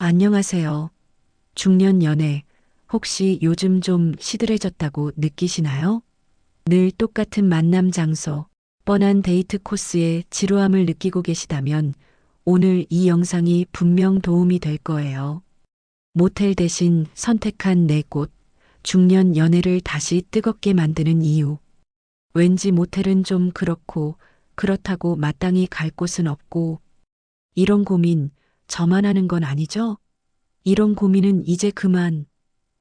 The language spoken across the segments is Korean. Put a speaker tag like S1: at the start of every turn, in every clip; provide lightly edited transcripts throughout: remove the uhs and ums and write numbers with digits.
S1: 안녕하세요. 중년 연애, 혹시 요즘 좀 시들해졌다고 느끼시나요? 늘 똑같은 만남 장소, 뻔한 데이트 코스에 지루함을 느끼고 계시다면 오늘 이 영상이 분명 도움이 될 거예요. 모텔 대신 선택한 네 곳, 중년 연애를 다시 뜨겁게 만드는 이유. 왠지 모텔은 좀 그렇고, 그렇다고 마땅히 갈 곳은 없고, 이런 고민 저만 하는 건 아니죠? 이런 고민은 이제 그만.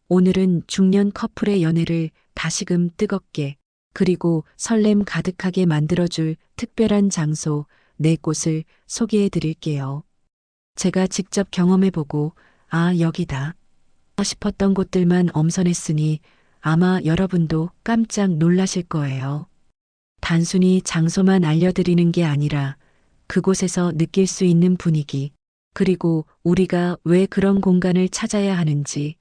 S1: 오늘은 중년 커플의 연애를 다시금 뜨겁게 그리고 설렘 가득하게 만들어줄 특별한 장소 네 곳을 소개해 드릴게요. 제가 직접 경험해보고 아, 여기다 싶었던 곳들만 엄선했으니 아마 여러분도 깜짝 놀라실 거예요. 단순히 장소만 알려드리는 게 아니라 그곳에서 느낄 수 있는 분위기, 그리고 우리가 왜 그런 공간을 찾아야 하는지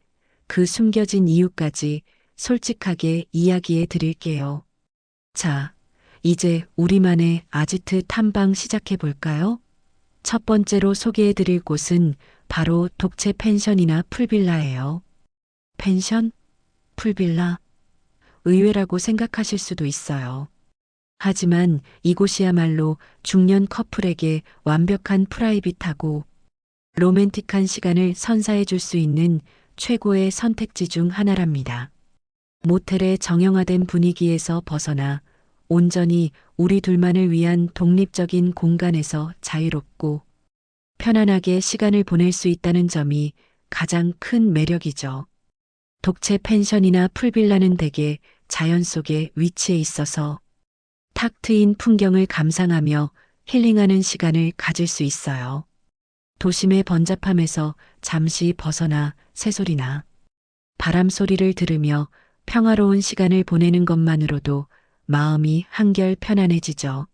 S1: 그 숨겨진 이유까지 솔직하게 이야기해 드릴게요. 자, 이제 우리만의 아지트 탐방 시작해 볼까요? 첫 번째로 소개해 드릴 곳은 바로 독채 펜션이나 풀빌라예요. 펜션? 풀빌라? 의외라고 생각하실 수도 있어요. 하지만 이곳이야말로 중년 커플에게 완벽한 프라이빗하고 로맨틱한 시간을 선사해 줄 수 있는 최고의 선택지 중 하나랍니다. 모텔의 정형화된 분위기에서 벗어나 온전히 우리 둘만을 위한 독립적인 공간에서 자유롭고 편안하게 시간을 보낼 수 있다는 점이 가장 큰 매력이죠. 독채 펜션이나 풀빌라는 대개 자연 속에 위치해 있어서 탁 트인 풍경을 감상하며 힐링하는 시간을 가질 수 있어요. 도심의 번잡함에서 잠시 벗어나 새소리나 바람 소리를 들으며 평화로운 시간을 보내는 것만으로도 마음이 한결 편안해지죠.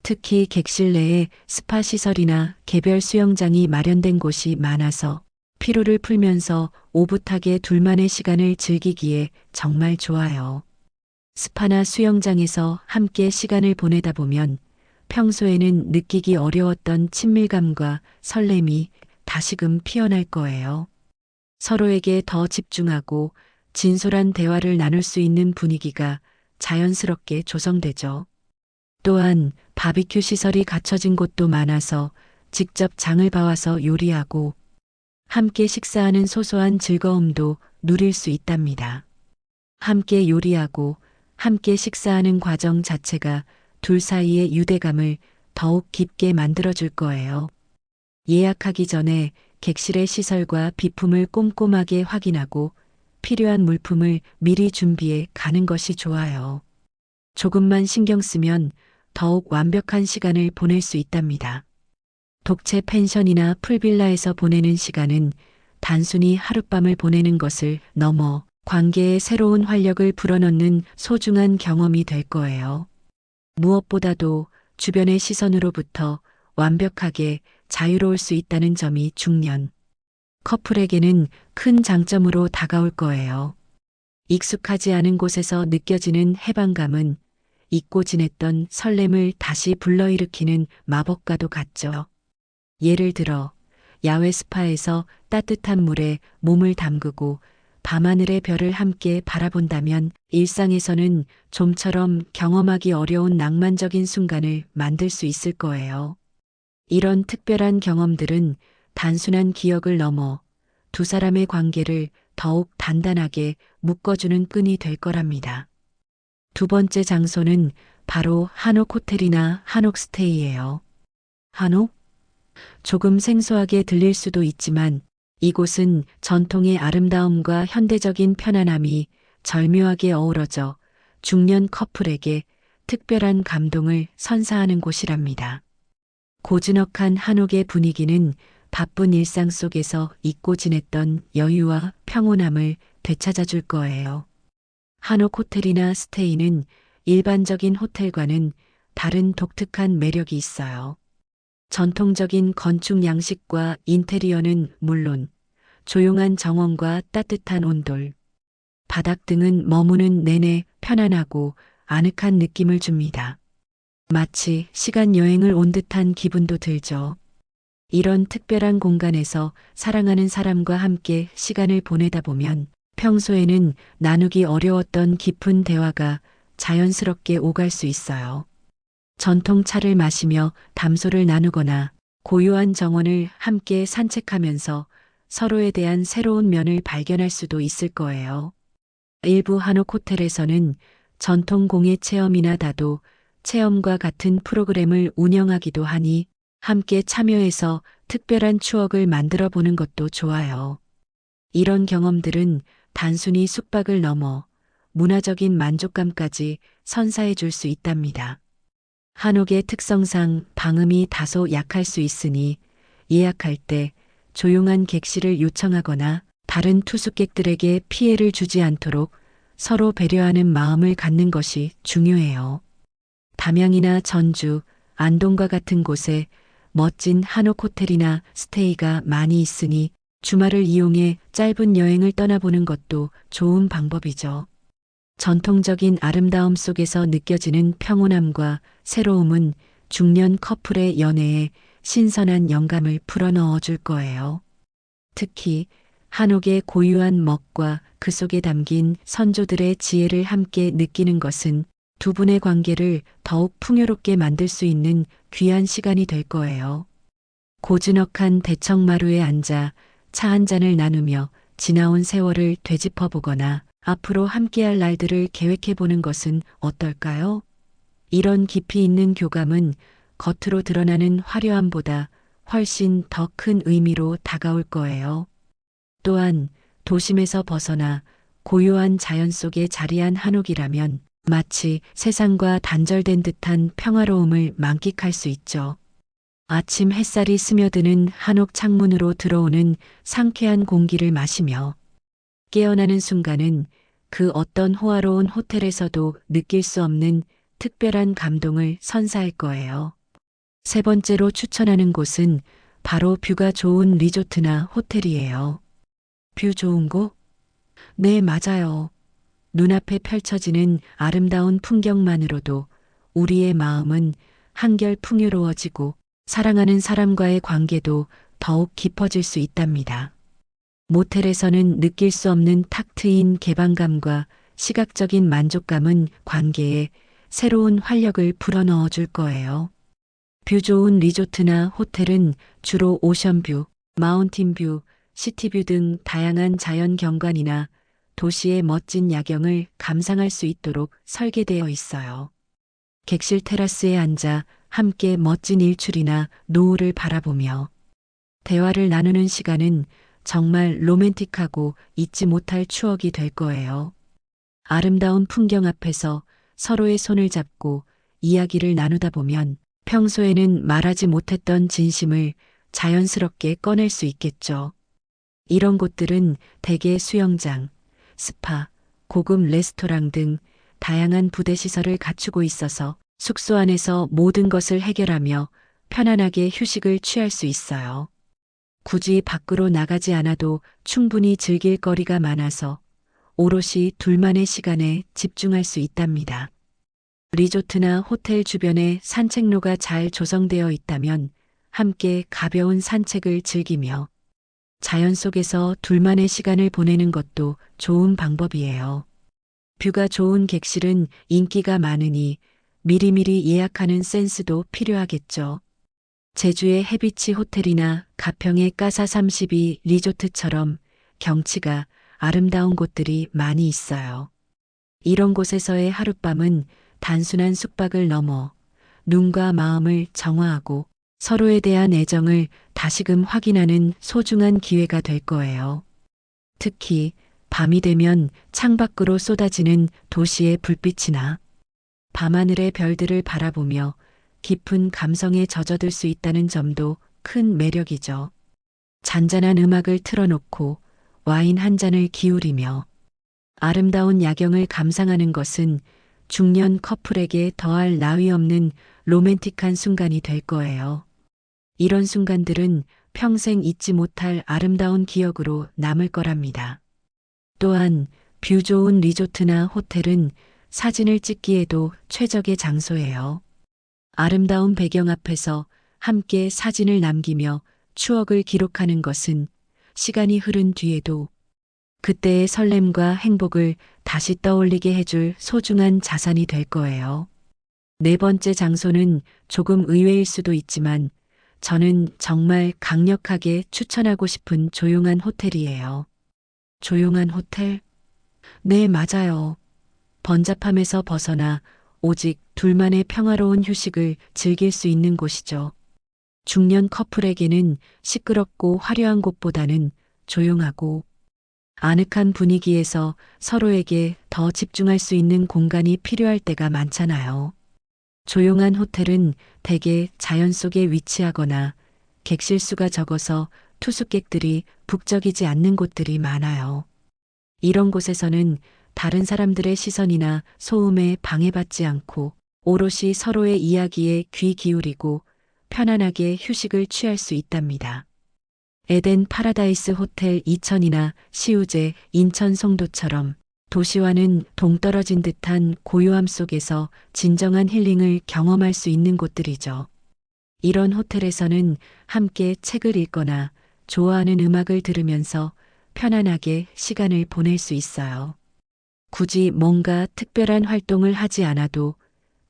S1: 특히 객실 내에 스파 시설이나 개별 수영장이 마련된 곳이 많아서 피로를 풀면서 오붓하게 둘만의 시간을 즐기기에 정말 좋아요. 스파나 수영장에서 함께 시간을 보내다 보면 평소에는 느끼기 어려웠던 친밀감과 설렘이 다시금 피어날 거예요. 서로에게 더 집중하고 진솔한 대화를 나눌 수 있는 분위기가 자연스럽게 조성되죠. 또한 바비큐 시설이 갖춰진 곳도 많아서 직접 장을 봐와서 요리하고 함께 식사하는 소소한 즐거움도 누릴 수 있답니다. 함께 요리하고 함께 식사하는 과정 자체가 둘 사이의 유대감을 더욱 깊게 만들어줄 거예요. 예약하기 전에 객실의 시설과 비품을 꼼꼼하게 확인하고 필요한 물품을 미리 준비해 가는 것이 좋아요. 조금만 신경 쓰면 더욱 완벽한 시간을 보낼 수 있답니다. 독채 펜션이나 풀빌라에서 보내는 시간은 단순히 하룻밤을 보내는 것을 넘어 관계에 새로운 활력을 불어넣는 소중한 경험이 될 거예요. 무엇보다도 주변의 시선으로부터 완벽하게 자유로울 수 있다는 점이 중년 커플에게는 큰 장점으로 다가올 거예요. 익숙하지 않은 곳에서 느껴지는 해방감은 잊고 지냈던 설렘을 다시 불러일으키는 마법과도 같죠. 예를 들어 야외 스파에서 따뜻한 물에 몸을 담그고 밤하늘의 별을 함께 바라본다면 일상에서는 좀처럼 경험하기 어려운 낭만적인 순간을 만들 수 있을 거예요. 이런 특별한 경험들은 단순한 기억을 넘어 두 사람의 관계를 더욱 단단하게 묶어주는 끈이 될 거랍니다. 두 번째 장소는 바로 한옥 호텔이나 한옥 스테이예요. 한옥? 조금 생소하게 들릴 수도 있지만 이곳은 전통의 아름다움과 현대적인 편안함이 절묘하게 어우러져 중년 커플에게 특별한 감동을 선사하는 곳이랍니다. 고즈넉한 한옥의 분위기는 바쁜 일상 속에서 잊고 지냈던 여유와 평온함을 되찾아 줄 거예요. 한옥 호텔이나 스테이는 일반적인 호텔과는 다른 독특한 매력이 있어요. 전통적인 건축 양식과 인테리어는 물론 조용한 정원과 따뜻한 온돌, 바닥 등은 머무는 내내 편안하고 아늑한 느낌을 줍니다. 마치 시간 여행을 온 듯한 기분도 들죠. 이런 특별한 공간에서 사랑하는 사람과 함께 시간을 보내다 보면 평소에는 나누기 어려웠던 깊은 대화가 자연스럽게 오갈 수 있어요. 전통차를 마시며 담소를 나누거나 고요한 정원을 함께 산책하면서 서로에 대한 새로운 면을 발견할 수도 있을 거예요. 일부 한옥 호텔에서는 전통 공예 체험이나 다도 체험과 같은 프로그램을 운영하기도 하니 함께 참여해서 특별한 추억을 만들어 보는 것도 좋아요. 이런 경험들은 단순히 숙박을 넘어 문화적인 만족감까지 선사해 줄 수 있답니다. 한옥의 특성상 방음이 다소 약할 수 있으니 예약할 때 조용한 객실을 요청하거나 다른 투숙객들에게 피해를 주지 않도록 서로 배려하는 마음을 갖는 것이 중요해요. 담양이나 전주, 안동과 같은 곳에 멋진 한옥 호텔이나 스테이가 많이 있으니 주말을 이용해 짧은 여행을 떠나보는 것도 좋은 방법이죠. 전통적인 아름다움 속에서 느껴지는 평온함과 새로움은 중년 커플의 연애에 신선한 영감을 불어넣어 줄 거예요. 특히 한옥의 고유한 먹과 그 속에 담긴 선조들의 지혜를 함께 느끼는 것은 두 분의 관계를 더욱 풍요롭게 만들 수 있는 귀한 시간이 될 거예요. 고즈넉한 대청마루에 앉아 차 한 잔을 나누며 지나온 세월을 되짚어 보거나 앞으로 함께할 날들을 계획해 보는 것은 어떨까요? 이런 깊이 있는 교감은 겉으로 드러나는 화려함보다 훨씬 더 큰 의미로 다가올 거예요. 또한 도심에서 벗어나 고요한 자연 속에 자리한 한옥이라면 마치 세상과 단절된 듯한 평화로움을 만끽할 수 있죠. 아침 햇살이 스며드는 한옥 창문으로 들어오는 상쾌한 공기를 마시며 깨어나는 순간은 그 어떤 호화로운 호텔에서도 느낄 수 없는 특별한 감동을 선사할 거예요. 세 번째로 추천하는 곳은 바로 뷰가 좋은 리조트나 호텔이에요. 뷰 좋은 곳? 네, 맞아요. 눈앞에 펼쳐지는 아름다운 풍경만으로도 우리의 마음은 한결 풍요로워지고 사랑하는 사람과의 관계도 더욱 깊어질 수 있답니다. 모텔에서는 느낄 수 없는 탁 트인 개방감과 시각적인 만족감은 관계에 새로운 활력을 불어넣어 줄 거예요. 뷰 좋은 리조트나 호텔은 주로 오션뷰, 마운틴뷰, 시티뷰 등 다양한 자연 경관이나 도시의 멋진 야경을 감상할 수 있도록 설계되어 있어요. 객실 테라스에 앉아 함께 멋진 일출이나 노을을 바라보며 대화를 나누는 시간은 정말 로맨틱하고 잊지 못할 추억이 될 거예요. 아름다운 풍경 앞에서 서로의 손을 잡고 이야기를 나누다 보면 평소에는 말하지 못했던 진심을 자연스럽게 꺼낼 수 있겠죠. 이런 곳들은 대개 수영장, 스파, 고급 레스토랑 등 다양한 부대 시설을 갖추고 있어서 숙소 안에서 모든 것을 해결하며 편안하게 휴식을 취할 수 있어요. 굳이 밖으로 나가지 않아도 충분히 즐길 거리가 많아서 오롯이 둘만의 시간에 집중할 수 있답니다. 리조트나 호텔 주변에 산책로가 잘 조성되어 있다면 함께 가벼운 산책을 즐기며 자연 속에서 둘만의 시간을 보내는 것도 좋은 방법이에요. 뷰가 좋은 객실은 인기가 많으니 미리미리 예약하는 센스도 필요하겠죠. 제주의 해비치 호텔이나 가평의 까사 32 리조트처럼 경치가 아름다운 곳들이 많이 있어요. 이런 곳에서의 하룻밤은 단순한 숙박을 넘어 눈과 마음을 정화하고 서로에 대한 애정을 다시금 확인하는 소중한 기회가 될 거예요. 특히 밤이 되면 창밖으로 쏟아지는 도시의 불빛이나 밤하늘의 별들을 바라보며 깊은 감성에 젖어들 수 있다는 점도 큰 매력이죠. 잔잔한 음악을 틀어놓고 와인 한 잔을 기울이며 아름다운 야경을 감상하는 것은 중년 커플에게 더할 나위 없는 로맨틱한 순간이 될 거예요. 이런 순간들은 평생 잊지 못할 아름다운 기억으로 남을 거랍니다. 또한 뷰 좋은 리조트나 호텔은 사진을 찍기에도 최적의 장소예요. 아름다운 배경 앞에서 함께 사진을 남기며 추억을 기록하는 것은 시간이 흐른 뒤에도 그때의 설렘과 행복을 다시 떠올리게 해줄 소중한 자산이 될 거예요. 네 번째 장소는 조금 의외일 수도 있지만 저는 정말 강력하게 추천하고 싶은 조용한 호텔이에요. 조용한 호텔? 네, 맞아요. 번잡함에서 벗어나 오직 둘만의 평화로운 휴식을 즐길 수 있는 곳이죠. 중년 커플에게는 시끄럽고 화려한 곳보다는 조용하고 아늑한 분위기에서 서로에게 더 집중할 수 있는 공간이 필요할 때가 많잖아요. 조용한 호텔은 대개 자연 속에 위치하거나 객실 수가 적어서 투숙객들이 북적이지 않는 곳들이 많아요. 이런 곳에서는 다른 사람들의 시선이나 소음에 방해받지 않고 오롯이 서로의 이야기에 귀 기울이고 편안하게 휴식을 취할 수 있답니다. 에덴 파라다이스 호텔 이천이나 시우제 인천 송도처럼 도시와는 동떨어진 듯한 고요함 속에서 진정한 힐링을 경험할 수 있는 곳들이죠. 이런 호텔에서는 함께 책을 읽거나 좋아하는 음악을 들으면서 편안하게 시간을 보낼 수 있어요. 굳이 뭔가 특별한 활동을 하지 않아도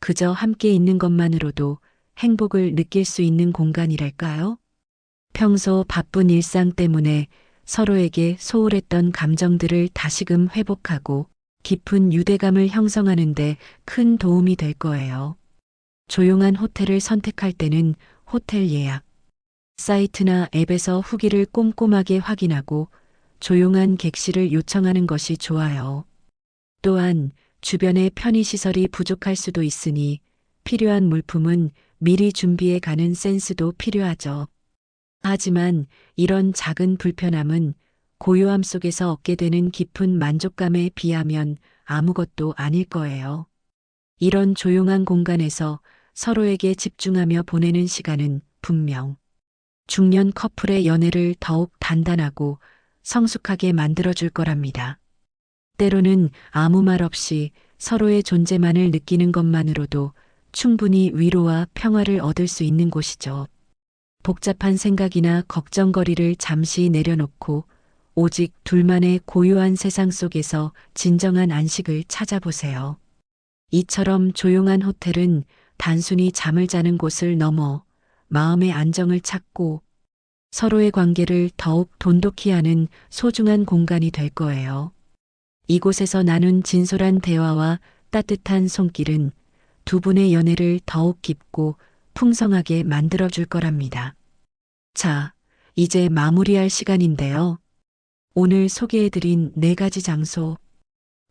S1: 그저 함께 있는 것만으로도 행복을 느낄 수 있는 공간이랄까요? 평소 바쁜 일상 때문에 서로에게 소홀했던 감정들을 다시금 회복하고 깊은 유대감을 형성하는데 큰 도움이 될 거예요. 조용한 호텔을 선택할 때는 호텔 예약 사이트나 앱에서 후기를 꼼꼼하게 확인하고 조용한 객실을 요청하는 것이 좋아요. 또한 주변에 편의시설이 부족할 수도 있으니 필요한 물품은 미리 준비해 가는 센스도 필요하죠. 하지만 이런 작은 불편함은 고요함 속에서 얻게 되는 깊은 만족감에 비하면 아무것도 아닐 거예요. 이런 조용한 공간에서 서로에게 집중하며 보내는 시간은 분명 중년 커플의 연애를 더욱 단단하고 성숙하게 만들어줄 거랍니다. 때로는 아무 말 없이 서로의 존재만을 느끼는 것만으로도 충분히 위로와 평화를 얻을 수 있는 곳이죠. 복잡한 생각이나 걱정거리를 잠시 내려놓고 오직 둘만의 고요한 세상 속에서 진정한 안식을 찾아보세요. 이처럼 조용한 호텔은 단순히 잠을 자는 곳을 넘어 마음의 안정을 찾고 서로의 관계를 더욱 돈독히 하는 소중한 공간이 될 거예요. 이곳에서 나눈 진솔한 대화와 따뜻한 손길은 두 분의 연애를 더욱 깊고 풍성하게 만들어줄 거랍니다. 자, 이제 마무리할 시간인데요. 오늘 소개해드린 네 가지 장소,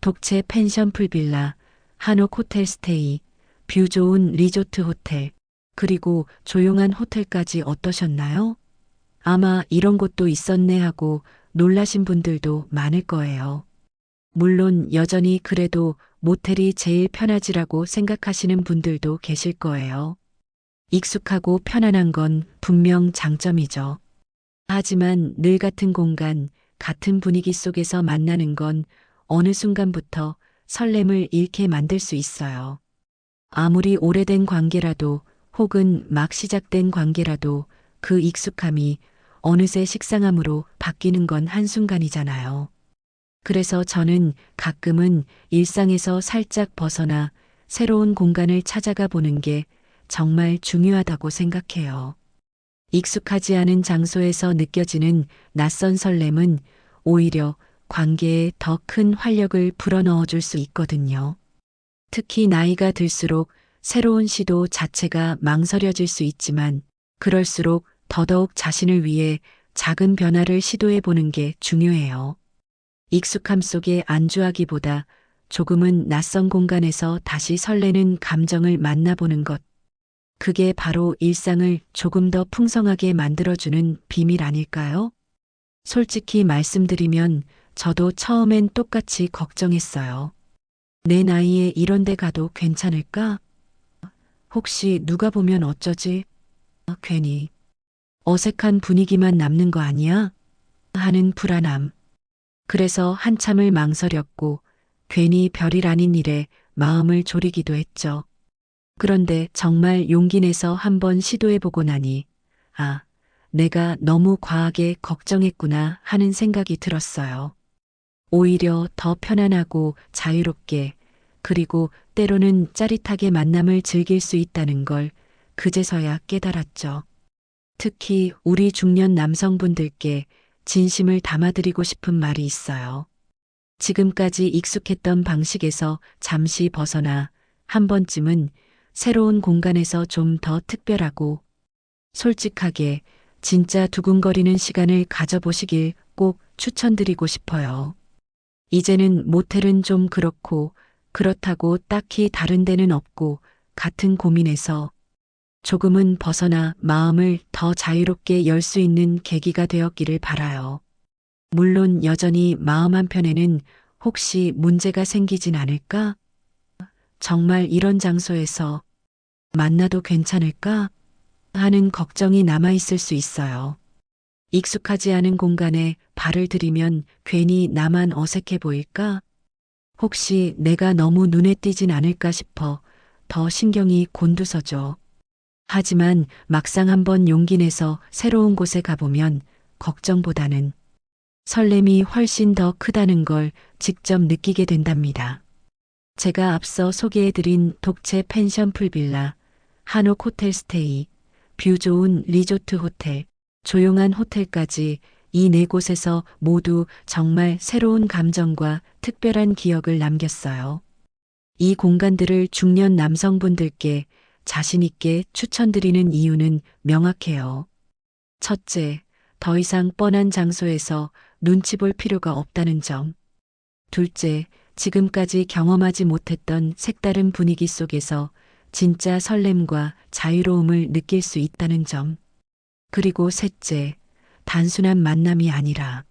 S1: 독채 펜션 풀빌라, 한옥 호텔 스테이, 뷰 좋은 리조트 호텔, 그리고 조용한 호텔까지 어떠셨나요? 아마 이런 곳도 있었네 하고 놀라신 분들도 많을 거예요. 물론 여전히 그래도 모텔이 제일 편하지라고 생각하시는 분들도 계실 거예요. 익숙하고 편안한 건 분명 장점이죠. 하지만 늘 같은 공간, 같은 분위기 속에서 만나는 건 어느 순간부터 설렘을 잃게 만들 수 있어요. 아무리 오래된 관계라도 혹은 막 시작된 관계라도 그 익숙함이 어느새 식상함으로 바뀌는 건 한순간이잖아요. 그래서 저는 가끔은 일상에서 살짝 벗어나 새로운 공간을 찾아가 보는 게 정말 중요하다고 생각해요. 익숙하지 않은 장소에서 느껴지는 낯선 설렘은 오히려 관계에 더 큰 활력을 불어넣어 줄 수 있거든요. 특히 나이가 들수록 새로운 시도 자체가 망설여질 수 있지만 그럴수록 더더욱 자신을 위해 작은 변화를 시도해 보는 게 중요해요. 익숙함 속에 안주하기보다 조금은 낯선 공간에서 다시 설레는 감정을 만나보는 것. 그게 바로 일상을 조금 더 풍성하게 만들어주는 비밀 아닐까요? 솔직히 말씀드리면 저도 처음엔 똑같이 걱정했어요. 내 나이에 이런 데 가도 괜찮을까? 혹시 누가 보면 어쩌지? 괜히 어색한 분위기만 남는 거 아니야? 하는 불안함. 그래서 한참을 망설였고 괜히 별일 아닌 일에 마음을 졸이기도 했죠. 그런데 정말 용기 내서 한번 시도해보고 나니, 아, 내가 너무 과하게 걱정했구나 하는 생각이 들었어요. 오히려 더 편안하고 자유롭게 그리고 때로는 짜릿하게 만남을 즐길 수 있다는 걸 그제서야 깨달았죠. 특히 우리 중년 남성분들께 진심을 담아드리고 싶은 말이 있어요. 지금까지 익숙했던 방식에서 잠시 벗어나 한 번쯤은 새로운 공간에서 좀 더 특별하고 솔직하게 진짜 두근거리는 시간을 가져보시길 꼭 추천드리고 싶어요. 이제는 모텔은 좀 그렇고 그렇다고 딱히 다른 데는 없고 같은 고민에서 조금은 벗어나 마음을 더 자유롭게 열 수 있는 계기가 되었기를 바라요. 물론 여전히 마음 한편에는 혹시 문제가 생기진 않을까? 정말 이런 장소에서 만나도 괜찮을까? 하는 걱정이 남아있을 수 있어요. 익숙하지 않은 공간에 발을 들이면 괜히 나만 어색해 보일까? 혹시 내가 너무 눈에 띄진 않을까 싶어 더 신경이 곤두서죠. 하지만 막상 한번 용기 내서 새로운 곳에 가보면 걱정보다는 설렘이 훨씬 더 크다는 걸 직접 느끼게 된답니다. 제가 앞서 소개해드린 독채 펜션 풀빌라, 한옥 호텔 스테이, 뷰 좋은 리조트 호텔, 조용한 호텔까지 이 네 곳에서 모두 정말 새로운 감정과 특별한 기억을 남겼어요. 이 공간들을 중년 남성분들께 자신있게 추천드리는 이유는 명확해요. 첫째, 더 이상 뻔한 장소에서 눈치 볼 필요가 없다는 점. 둘째, 지금까지 경험하지 못했던 색다른 분위기 속에서 진짜 설렘과 자유로움을 느낄 수 있다는 점. 그리고 셋째, 단순한 만남이 아니라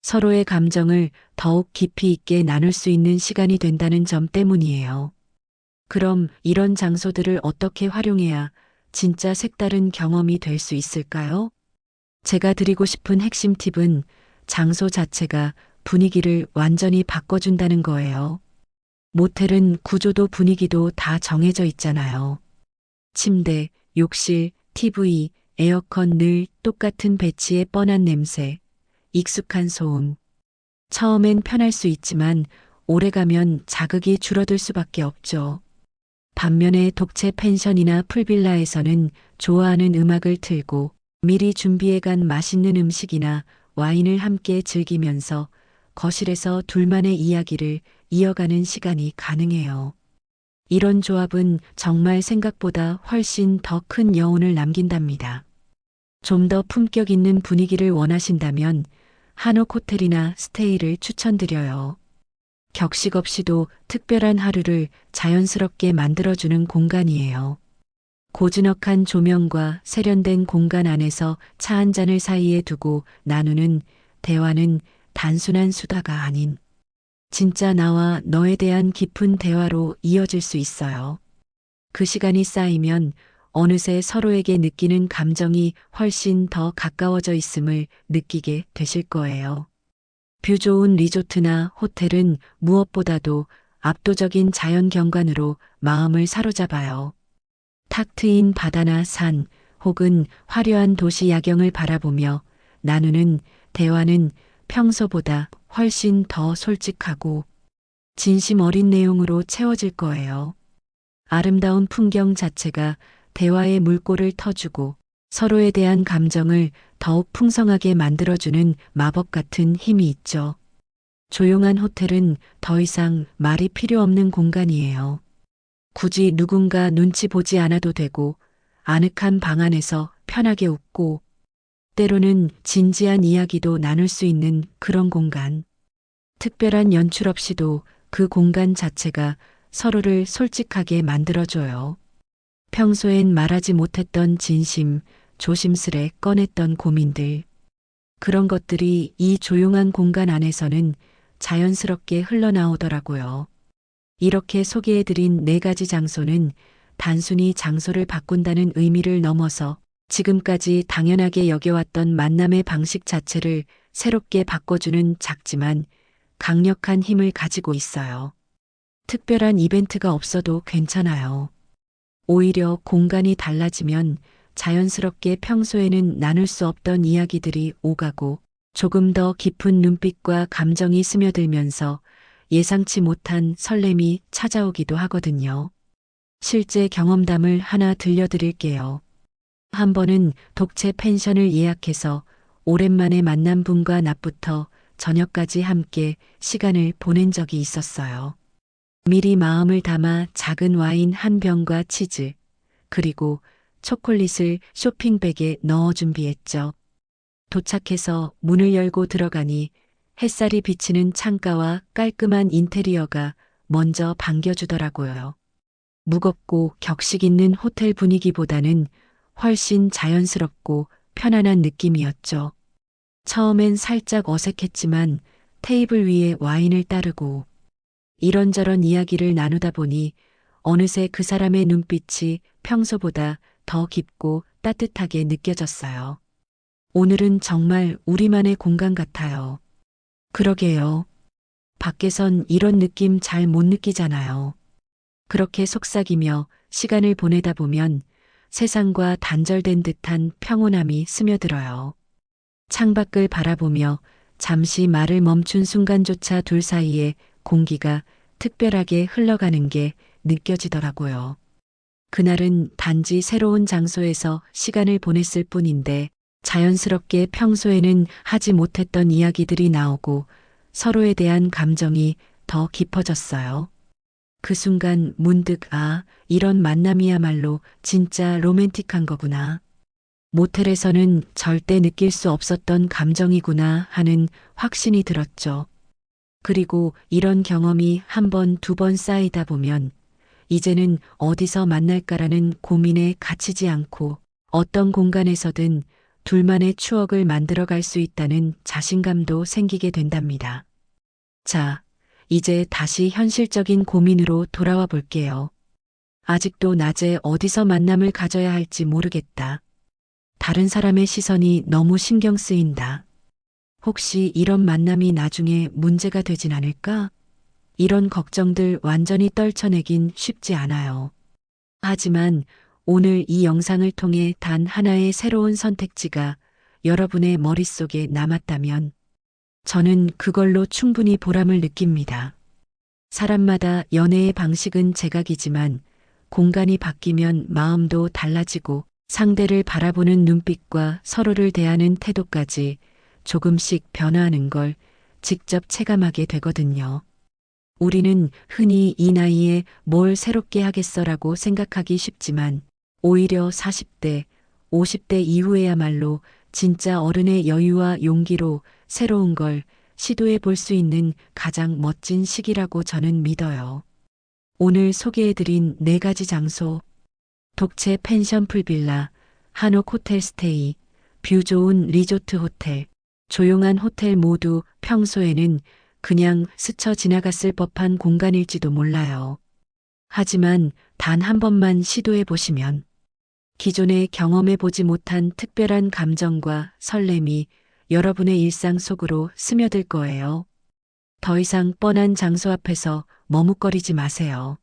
S1: 서로의 감정을 더욱 깊이 있게 나눌 수 있는 시간이 된다는 점 때문이에요. 그럼 이런 장소들을 어떻게 활용해야 진짜 색다른 경험이 될 수 있을까요? 제가 드리고 싶은 핵심 팁은 장소 자체가 분위기를 완전히 바꿔준다는 거예요. 모텔은 구조도 분위기도 다 정해져 있잖아요. 침대, 욕실, TV, 에어컨 늘 똑같은 배치의 뻔한 냄새, 익숙한 소음. 처음엔 편할 수 있지만 오래가면 자극이 줄어들 수밖에 없죠. 반면에 독채 펜션이나 풀빌라에서는 좋아하는 음악을 틀고 미리 준비해간 맛있는 음식이나 와인을 함께 즐기면서 거실에서 둘만의 이야기를 이어가는 시간이 가능해요. 이런 조합은 정말 생각보다 훨씬 더 큰 여운을 남긴답니다. 좀 더 품격 있는 분위기를 원하신다면 한옥 호텔이나 스테이를 추천드려요. 격식 없이도 특별한 하루를 자연스럽게 만들어주는 공간이에요. 고즈넉한 조명과 세련된 공간 안에서 차 한 잔을 사이에 두고 나누는 대화는 단순한 수다가 아닌 진짜 나와 너에 대한 깊은 대화로 이어질 수 있어요. 그 시간이 쌓이면 어느새 서로에게 느끼는 감정이 훨씬 더 가까워져 있음을 느끼게 되실 거예요. 뷰 좋은 리조트나 호텔은 무엇보다도 압도적인 자연 경관으로 마음을 사로잡아요. 탁 트인 바다나 산 혹은 화려한 도시 야경을 바라보며 나누는 대화는 평소보다 훨씬 더 솔직하고 진심 어린 내용으로 채워질 거예요. 아름다운 풍경 자체가 대화의 물꼬를 터주고 서로에 대한 감정을 더욱 풍성하게 만들어주는 마법 같은 힘이 있죠. 조용한 호텔은 더 이상 말이 필요 없는 공간이에요. 굳이 누군가 눈치 보지 않아도 되고 아늑한 방 안에서 편하게 웃고 때로는 진지한 이야기도 나눌 수 있는 그런 공간. 특별한 연출 없이도 그 공간 자체가 서로를 솔직하게 만들어줘요. 평소엔 말하지 못했던 진심, 조심스레 꺼냈던 고민들. 그런 것들이 이 조용한 공간 안에서는 자연스럽게 흘러나오더라고요. 이렇게 소개해드린 네 가지 장소는 단순히 장소를 바꾼다는 의미를 넘어서 지금까지 당연하게 여겨왔던 만남의 방식 자체를 새롭게 바꿔주는 작지만 강력한 힘을 가지고 있어요. 특별한 이벤트가 없어도 괜찮아요. 오히려 공간이 달라지면 자연스럽게 평소에는 나눌 수 없던 이야기들이 오가고 조금 더 깊은 눈빛과 감정이 스며들면서 예상치 못한 설렘이 찾아오기도 하거든요. 실제 경험담을 하나 들려드릴게요. 한 번은 독채 펜션을 예약해서 오랜만에 만난 분과 낮부터 저녁까지 함께 시간을 보낸 적이 있었어요. 미리 마음을 담아 작은 와인 한 병과 치즈, 그리고 초콜릿을 쇼핑백에 넣어 준비했죠. 도착해서 문을 열고 들어가니 햇살이 비치는 창가와 깔끔한 인테리어가 먼저 반겨주더라고요. 무겁고 격식 있는 호텔 분위기보다는 훨씬 자연스럽고 편안한 느낌이었죠. 처음엔 살짝 어색했지만 테이블 위에 와인을 따르고 이런저런 이야기를 나누다 보니 어느새 그 사람의 눈빛이 평소보다 더 깊고 따뜻하게 느껴졌어요. 오늘은 정말 우리만의 공간 같아요. 그러게요. 밖에선 이런 느낌 잘 못 느끼잖아요. 그렇게 속삭이며 시간을 보내다 보면 세상과 단절된 듯한 평온함이 스며들어요. 창밖을 바라보며 잠시 말을 멈춘 순간조차 둘 사이에 공기가 특별하게 흘러가는 게 느껴지더라고요. 그날은 단지 새로운 장소에서 시간을 보냈을 뿐인데 자연스럽게 평소에는 하지 못했던 이야기들이 나오고 서로에 대한 감정이 더 깊어졌어요. 그 순간 문득 이런 만남이야말로 진짜 로맨틱한 거구나. 모텔에서는 절대 느낄 수 없었던 감정이구나 하는 확신이 들었죠. 그리고 이런 경험이 한 번, 두 번 쌓이다 보면 이제는 어디서 만날까라는 고민에 갇히지 않고 어떤 공간에서든 둘만의 추억을 만들어갈 수 있다는 자신감도 생기게 된답니다. 자, 이제 다시 현실적인 고민으로 돌아와 볼게요. 아직도 낮에 어디서 만남을 가져야 할지 모르겠다. 다른 사람의 시선이 너무 신경 쓰인다. 혹시 이런 만남이 나중에 문제가 되진 않을까? 이런 걱정들 완전히 떨쳐내긴 쉽지 않아요. 하지만 오늘 이 영상을 통해 단 하나의 새로운 선택지가 여러분의 머릿속에 남았다면 저는 그걸로 충분히 보람을 느낍니다. 사람마다 연애의 방식은 제각이지만 공간이 바뀌면 마음도 달라지고 상대를 바라보는 눈빛과 서로를 대하는 태도까지 조금씩 변화하는 걸 직접 체감하게 되거든요. 우리는 흔히 이 나이에 뭘 새롭게 하겠어라고 생각하기 쉽지만 오히려 40대, 50대 이후에야말로 진짜 어른의 여유와 용기로 새로운 걸 시도해 볼 수 있는 가장 멋진 시기라고 저는 믿어요. 오늘 소개해드린 4가지 장소, 독채 펜션 풀빌라, 한옥 호텔 스테이, 뷰 좋은 리조트 호텔, 조용한 호텔 모두 평소에는 그냥 스쳐 지나갔을 법한 공간일지도 몰라요. 하지만 단 한 번만 시도해 보시면 기존에 경험해 보지 못한 특별한 감정과 설렘이 여러분의 일상 속으로 스며들 거예요. 더 이상 뻔한 장소 앞에서 머뭇거리지 마세요.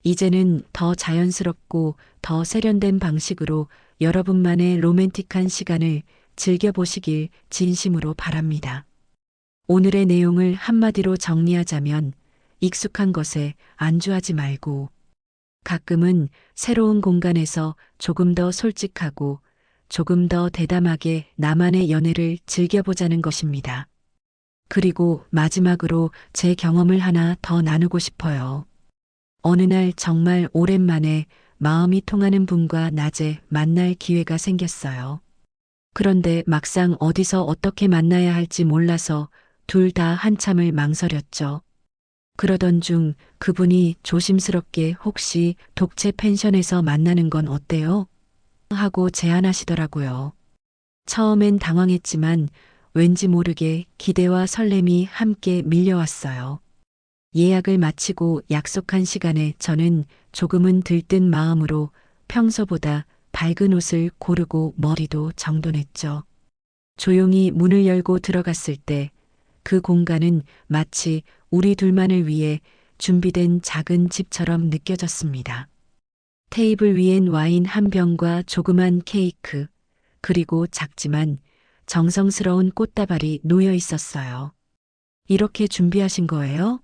S1: 이제는 더 자연스럽고 더 세련된 방식으로 여러분만의 로맨틱한 시간을 즐겨보시길 진심으로 바랍니다. 오늘의 내용을 한마디로 정리하자면 익숙한 것에 안주하지 말고 가끔은 새로운 공간에서 조금 더 솔직하고 조금 더 대담하게 나만의 연애를 즐겨보자는 것입니다. 그리고 마지막으로 제 경험을 하나 더 나누고 싶어요. 어느 날 정말 오랜만에 마음이 통하는 분과 낮에 만날 기회가 생겼어요. 그런데 막상 어디서 어떻게 만나야 할지 몰라서 둘 다 한참을 망설였죠. 그러던 중 그분이 조심스럽게 혹시 독채 펜션에서 만나는 건 어때요? 하고 제안하시더라고요. 처음엔 당황했지만 왠지 모르게 기대와 설렘이 함께 밀려왔어요. 예약을 마치고 약속한 시간에 저는 조금은 들뜬 마음으로 평소보다 밝은 옷을 고르고 머리도 정돈했죠. 조용히 문을 열고 들어갔을 때 그 공간은 마치 우리 둘만을 위해 준비된 작은 집처럼 느껴졌습니다. 테이블 위엔 와인 한 병과 조그만 케이크, 그리고 작지만 정성스러운 꽃다발이 놓여 있었어요. 이렇게 준비하신 거예요?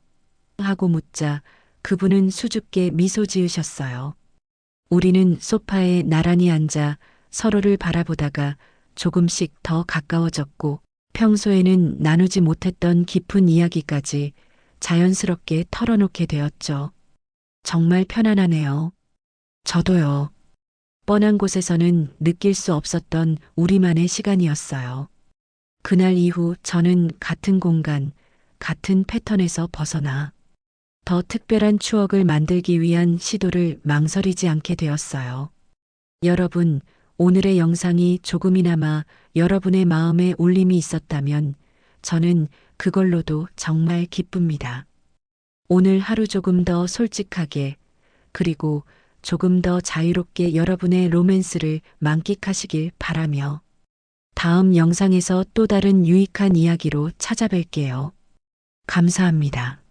S1: 하고 묻자 그분은 수줍게 미소 지으셨어요. 우리는 소파에 나란히 앉아 서로를 바라보다가 조금씩 더 가까워졌고 평소에는 나누지 못했던 깊은 이야기까지 자연스럽게 털어놓게 되었죠. 정말 편안하네요. 저도요. 뻔한 곳에서는 느낄 수 없었던 우리만의 시간이었어요. 그날 이후 저는 같은 공간, 같은 패턴에서 벗어나 더 특별한 추억을 만들기 위한 시도를 망설이지 않게 되었어요. 여러분, 오늘의 영상이 조금이나마 여러분의 마음에 울림이 있었다면 저는 그걸로도 정말 기쁩니다. 오늘 하루 조금 더 솔직하게 그리고 조금 더 자유롭게 여러분의 로맨스를 만끽하시길 바라며 다음 영상에서 또 다른 유익한 이야기로 찾아뵐게요. 감사합니다.